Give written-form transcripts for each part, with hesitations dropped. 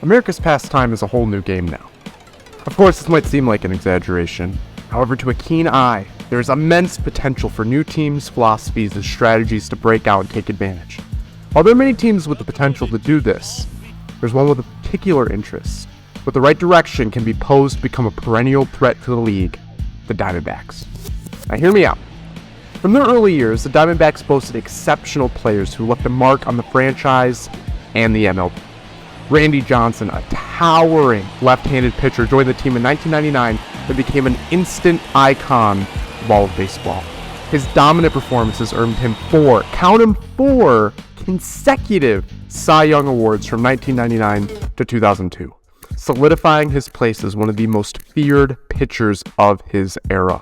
America's pastime is a whole new game now. Of course, this might seem like an exaggeration. However, to a keen eye, there is immense potential for new teams, philosophies, and strategies to break out and take advantage. While there are many teams with the potential to do this, there's one with a particular interest. With the right direction, can be posed to become a perennial threat to the league, the Diamondbacks. Now hear me out. From their early years, the Diamondbacks boasted exceptional players who left a mark on the franchise and the MLB. Randy Johnson, a towering left-handed pitcher, joined the team in 1999 and became an instant icon of all of baseball. His dominant performances earned him four consecutive Cy Young Awards from 1999 to 2002, solidifying his place as one of the most feared pitchers of his era.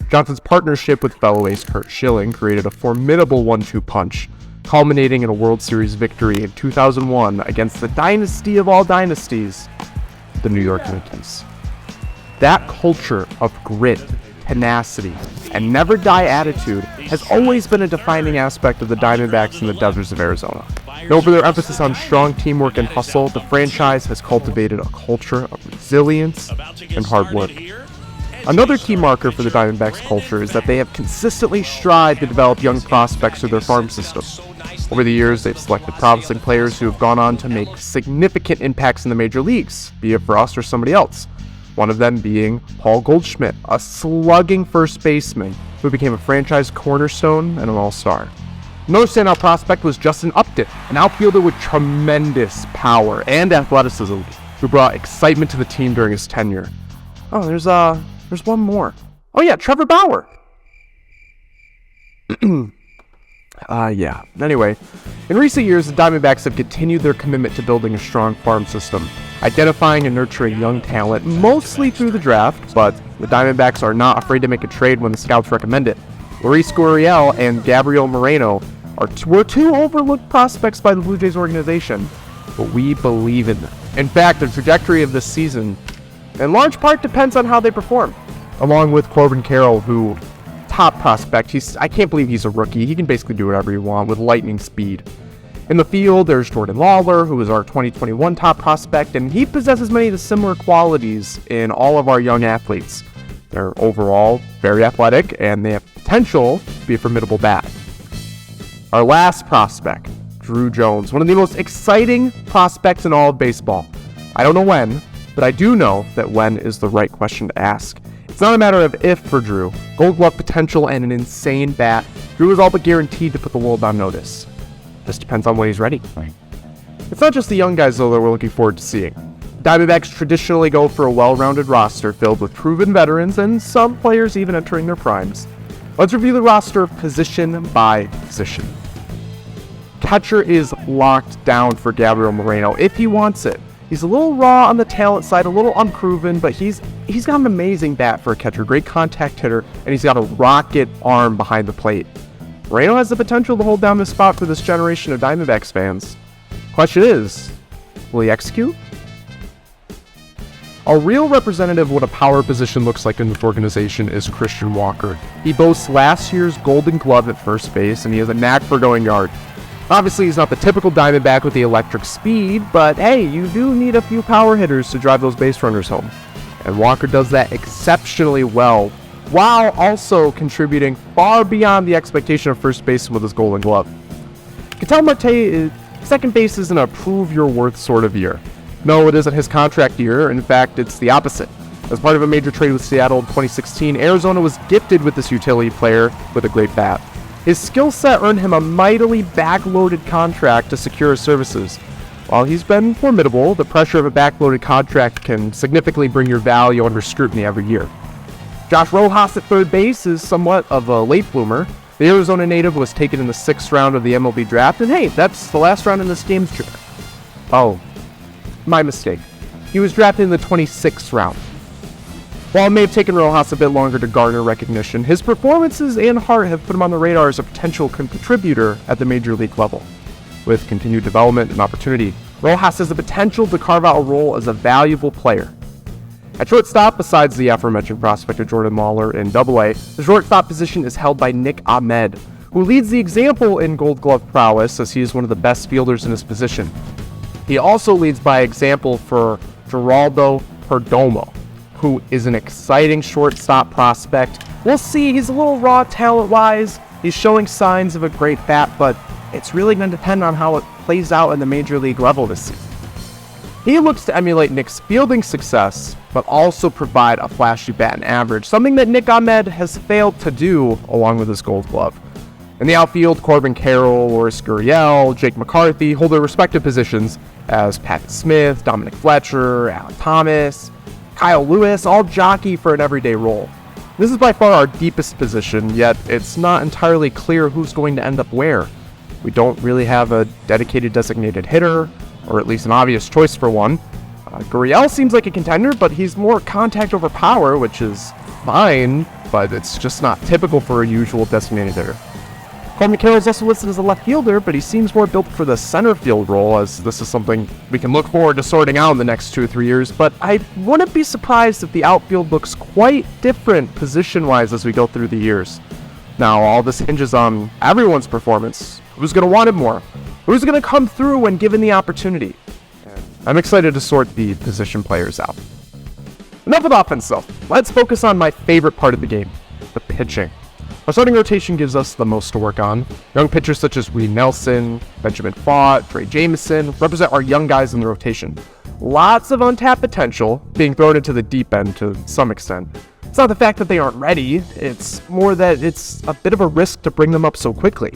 Johnson's partnership with fellow ace Curt Schilling created a formidable 1-2 punch, culminating in a World Series victory in 2001 against the dynasty of all dynasties, the New York Yankees. That culture of grit, tenacity, and never-die attitude has always been a defining aspect of the Diamondbacks in the deserts of Arizona. Known for their emphasis on strong teamwork and hustle, the franchise has cultivated a culture of resilience and hard work. Another key marker for the Diamondbacks culture is that they have consistently strived to develop young prospects through their farm system. Over the years, they've selected promising players who have gone on to make significant impacts in the major leagues, be it for us or somebody else. One of them being Paul Goldschmidt, a slugging first baseman who became a franchise cornerstone and an all-star. Another standout prospect was Justin Upton, an outfielder with tremendous power and athleticism who brought excitement to the team during his tenure. Oh, there's one more. Oh yeah, Trevor Bauer. Anyway, in recent years, the Diamondbacks have continued their commitment to building a strong farm system, identifying and nurturing young talent, mostly through the draft, but the Diamondbacks are not afraid to make a trade when the scouts recommend it. Luis Gurriel and Gabriel Moreno were two overlooked prospects by the Blue Jays organization, but we believe in them. In fact, the trajectory of this season, in large part, depends on how they perform. Along with Corbin Carroll, who top prospect. I can't believe he's a rookie. He can basically do whatever you want with lightning speed. In the field, there's Jordan Lawler, who is our 2021 top prospect, and he possesses many of the similar qualities in all of our young athletes. They're overall very athletic, and they have potential to be a formidable bat. Our last prospect, Druw Jones, one of the most exciting prospects in all of baseball. I don't know when, but I do know that when is the right question to ask. It's not a matter of if for Druw. Gold Glove potential and an insane bat. Druw is all but guaranteed to put the world on notice. Just depends on when he's ready. It's not just the young guys, though, that we're looking forward to seeing. Diamondbacks traditionally go for a well-rounded roster filled with proven veterans and some players even entering their primes. Let's review the roster position by position. Catcher is locked down for Gabriel Moreno if he wants it. He's a little raw on the talent side, a little unproven, but he's got an amazing bat for a catcher, great contact hitter, and he's got a rocket arm behind the plate. Moreno has the potential to hold down this spot for this generation of Diamondbacks fans. Question is, will he execute? A real representative of what a power position looks like in this organization is Christian Walker. He boasts last year's Golden Glove at first base, and he has a knack for going yard. Obviously, he's not the typical Diamondback with the electric speed, but hey, you do need a few power hitters to drive those base runners home. And Walker does that exceptionally well, while also contributing far beyond the expectation of first base with his Golden Glove. Ketel Marte, second base isn't a prove-your-worth sort of year. No, it isn't his contract year. In fact, it's the opposite. As part of a major trade with Seattle in 2016, Arizona was gifted with this utility player with a great bat. His skill set earned him a mightily backloaded contract to secure his services. While he's been formidable, the pressure of a backloaded contract can significantly bring your value under scrutiny every year. Josh Rojas at third base is somewhat of a late bloomer. The Arizona native was taken in the 6th round of the MLB draft, and hey, that's the last round in this game's draft. Oh, my mistake. He was drafted in the 26th round. While it may have taken Rojas a bit longer to garner recognition, his performances and heart have put him on the radar as a potential contributor at the major league level. With continued development and opportunity, Rojas has the potential to carve out a role as a valuable player. At shortstop, besides the aforementioned prospect of Jordan Lawler in AA, the shortstop position is held by Nick Ahmed, who leads the example in Gold Glove prowess as he is one of the best fielders in his position. He also leads by example for Geraldo Perdomo, who is an exciting shortstop prospect. We'll see, he's a little raw talent-wise. He's showing signs of a great bat, but it's really going to depend on how it plays out in the major league level this season. He looks to emulate Nick's fielding success, but also provide a flashy batting average, something that Nick Ahmed has failed to do along with his Gold Glove. In the outfield, Corbin Carroll, Loris Gurriel, Jake McCarthy hold their respective positions as Pat Smith, Dominic Fletcher, Alec Thomas, Kyle Lewis, all jockey for an everyday role. This is by far our deepest position, yet it's not entirely clear who's going to end up where. We don't really have a dedicated designated hitter, or at least an obvious choice for one. Gurriel seems like a contender, but he's more contact over power, which is fine, but it's just not typical for a usual designated hitter. Corbin Carroll is also listed as a left fielder, but he seems more built for the center field role, as this is something we can look forward to sorting out in the next 2 or 3 years, but I wouldn't be surprised if the outfield looks quite different position-wise as we go through the years. Now, all this hinges on everyone's performance. Who's going to want it more? Who's going to come through when given the opportunity? I'm excited to sort the position players out. Enough of offense, though. Let's focus on my favorite part of the game, the pitching. Our starting rotation gives us the most to work on. Young pitchers such as Reed Nelson, Benjamin Fott, Trey Jameson represent our young guys in the rotation. Lots of untapped potential being thrown into the deep end to some extent. It's not the fact that they aren't ready, it's more that it's a bit of a risk to bring them up so quickly.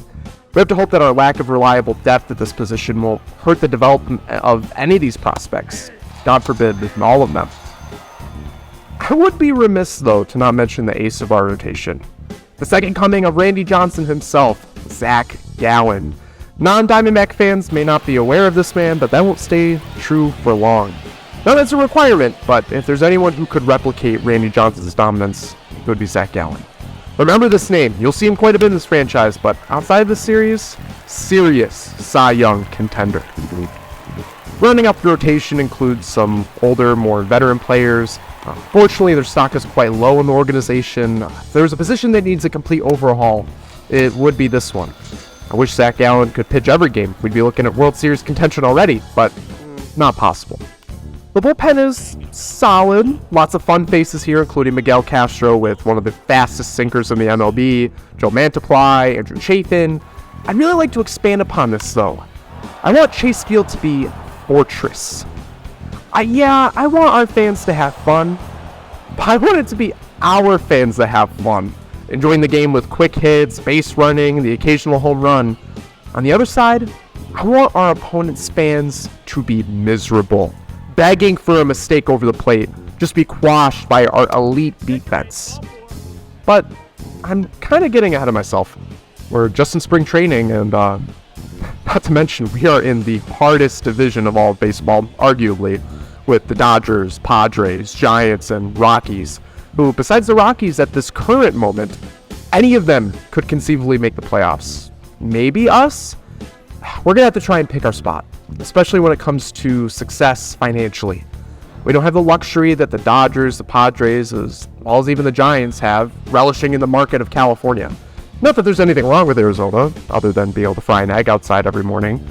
We have to hope that our lack of reliable depth at this position won't hurt the development of any of these prospects. God forbid, all of them. I would be remiss, though, to not mention the ace of our rotation. The second coming of Randy Johnson himself, Zach Gallen. Non-Diamondback fans may not be aware of this man, but that won't stay true for long. Not as a requirement, but if there's anyone who could replicate Randy Johnson's dominance, it would be Zach Gallen. Remember this name. You'll see him quite a bit in this franchise, but outside of the series, serious Cy Young contender. Rounding up the rotation includes some older, more veteran players. Fortunately, their stock is quite low in the organization. If there's a position that needs a complete overhaul, it would be this one. I wish Zach Gallen could pitch every game. We'd be looking at World Series contention already, but not possible. The bullpen is solid. Lots of fun faces here, including Miguel Castro with one of the fastest sinkers in the MLB, Joe Mantiply, Andrew Chafin. I'd really like to expand upon this, though. I want Chase Field to be fortress. I want our fans to have fun, but I want it to be our fans that have fun, enjoying the game with quick hits, base running, the occasional home run. On the other side, I want our opponent's fans to be miserable, begging for a mistake over the plate, just be quashed by our elite defense. But I'm kind of getting ahead of myself. We're just in spring training, and not to mention, we are in the hardest division of all of baseball, arguably, with the Dodgers, Padres, Giants, and Rockies, who, besides the Rockies at this current moment, any of them could conceivably make the playoffs. Maybe us? We're going to have to try and pick our spot, especially when it comes to success financially. We don't have the luxury that the Dodgers, the Padres, as well as even the Giants have, relishing in the market of California. Not that there's anything wrong with Arizona, other than being able to fry an egg outside every morning.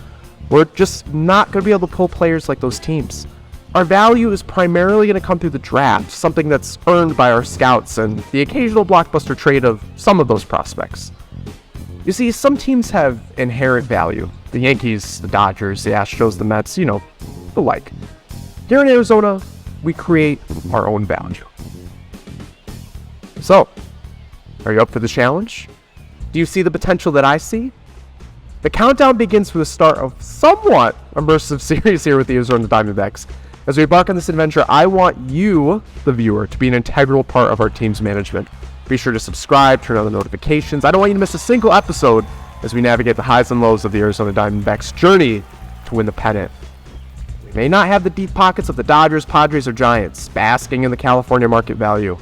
We're just not going to be able to pull players like those teams. Our value is primarily going to come through the draft, something that's earned by our scouts and the occasional blockbuster trade of some of those prospects. You see, some teams have inherent value. The Yankees, the Dodgers, the Astros, the Mets, the like. Here in Arizona, we create our own value. So, are you up for the challenge? Do you see the potential that I see? The countdown begins with the start of somewhat immersive series here with the Arizona Diamondbacks. As we embark on this adventure, I want you, the viewer, to be an integral part of our team's management. Be sure to subscribe, turn on the notifications. I don't want you to miss a single episode as we navigate the highs and lows of the Arizona Diamondbacks' journey to win the pennant. We may not have the deep pockets of the Dodgers, Padres, or Giants, basking in the California market value.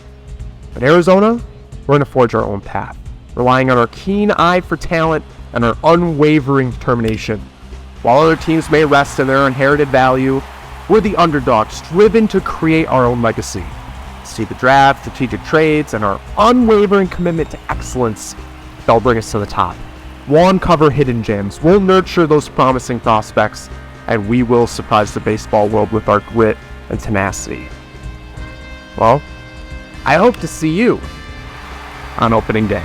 But Arizona, we're going to forge our own path, relying on our keen eye for talent and our unwavering determination. While other teams may rest in their inherited value, we're the underdogs, driven to create our own legacy. See the draft, strategic trades, and our unwavering commitment to excellence that'll bring us to the top. We'll uncover hidden gems. We'll nurture those promising prospects, and we will surprise the baseball world with our grit and tenacity. Well, I hope to see you on opening day.